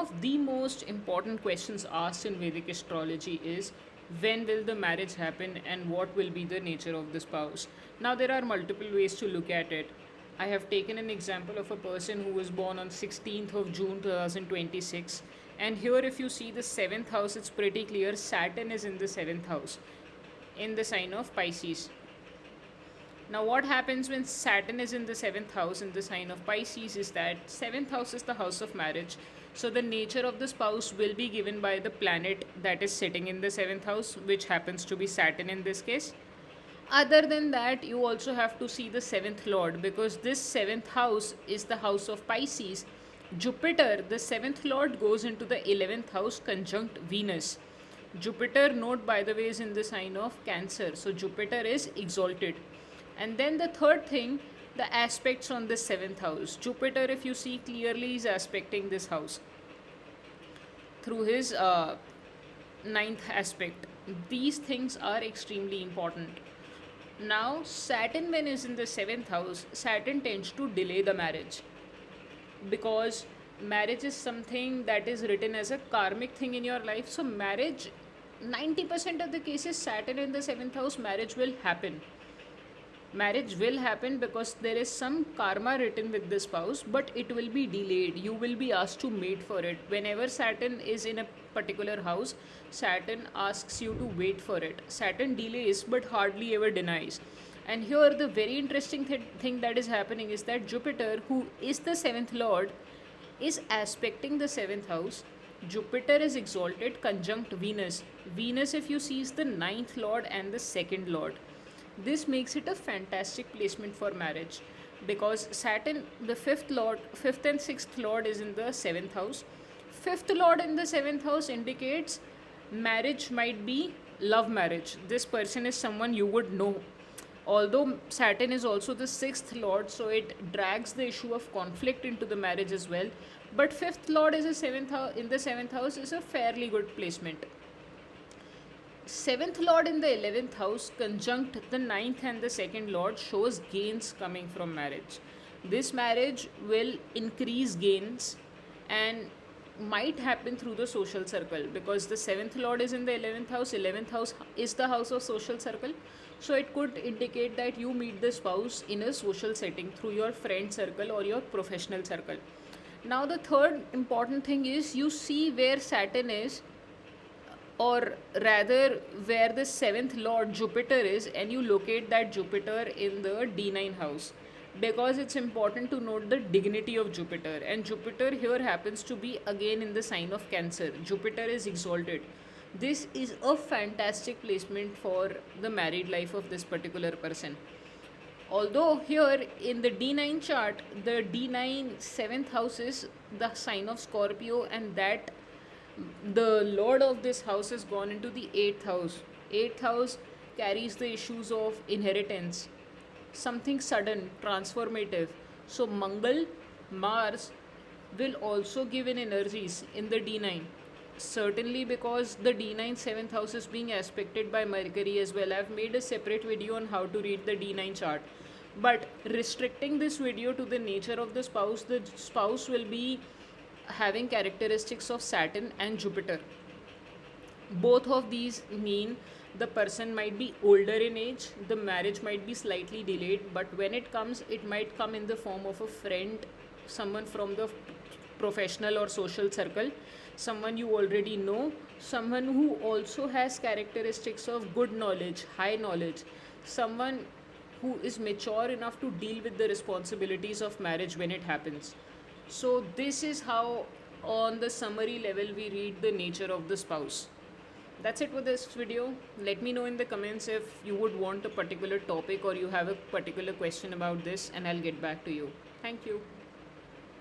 of the most important questions asked in Vedic astrology is when will the marriage happen and what will be the nature of the spouse. Now, there are multiple ways to look at it. I have taken an example of a person who was born on 16th of June 2026, and here if you see the 7th house, it's pretty clear Saturn is in the 7th house in the sign of Pisces. Now, what happens when Saturn is in the 7th house in the sign of Pisces is that 7th house is the house of marriage. So, the nature of the spouse will be given by the planet that is sitting in the 7th house, which happens to be Saturn in this case. Other than that, you also have to see the 7th lord, because this 7th house is the house of Pisces. Jupiter, the 7th lord, goes into the 11th house conjunct Venus. Jupiter, note by the way, is in the sign of Cancer. So, Jupiter is exalted. And then the third thing, the aspects on the 7th house. Jupiter, if you see clearly, is aspecting this house through his ninth aspect. These things are extremely important. Now, Saturn, when is in the 7th house, Saturn tends to delay the marriage, because marriage is something that is written as a karmic thing in your life. So, marriage, 90% of the cases, Saturn in the 7th house, marriage will happen. Marriage will happen because there is some karma written with the spouse, but it will be delayed. You will be asked to mate for it. Whenever Saturn is in a particular house, Saturn asks you to wait for it. Saturn delays but hardly ever denies. And here the very interesting thing that is happening is that Jupiter, who is the 7th lord, is aspecting the 7th house. Jupiter is exalted conjunct Venus. Venus, if you see, is the 9th lord and the 2nd lord. This makes it a fantastic placement for marriage, because Saturn, the 5th and 6th lord, is in the 7th house. 5th lord in the 7th house indicates marriage might be love marriage. This person is someone you would know. Although Saturn is also the 6th lord, so it drags the issue of conflict into the marriage as well. But 5th lord is a 7th house, in the 7th house, is a fairly good placement. 7th lord in the 11th house conjunct the 9th and the 2nd lord shows gains coming from marriage. This marriage will increase gains and might happen through the social circle, because the 7th lord is in the 11th house. 11th house is the house of social circle, so it could indicate that you meet the spouse in a social setting through your friend circle or your professional circle. Now, the third important thing is you see where Saturn is, or rather where the 7th lord Jupiter is, and you locate that Jupiter in the D9 house, because it's important to note the dignity of Jupiter. And Jupiter here happens to be again in the sign of Cancer. Jupiter is exalted. This is a fantastic placement for the married life of this particular person. Although here in the D9 chart, the D9 7th house is the sign of Scorpio, and that the lord of this house has gone into the 8th house. 8th house carries the issues of inheritance, something sudden, transformative. So Mangal, Mars will also give in energies in the D9. Certainly, because the D9 7th house is being aspected by Mercury as well. I've made a separate video on how to read the D9 chart. But restricting this video to the nature of the spouse will be having characteristics of Saturn and Jupiter. Both of these mean the person might be older in age, the marriage might be slightly delayed, but when it comes, it might come in the form of a friend, someone from the professional or social circle, someone you already know, someone who also has characteristics of good knowledge, high knowledge, someone who is mature enough to deal with the responsibilities of marriage when it happens. So this is how, on the summary level, we read the nature of the spouse. That's it for this video. Let me know in the comments if you would want a particular topic or you have a particular question about this, and I'll get back to you. Thank you.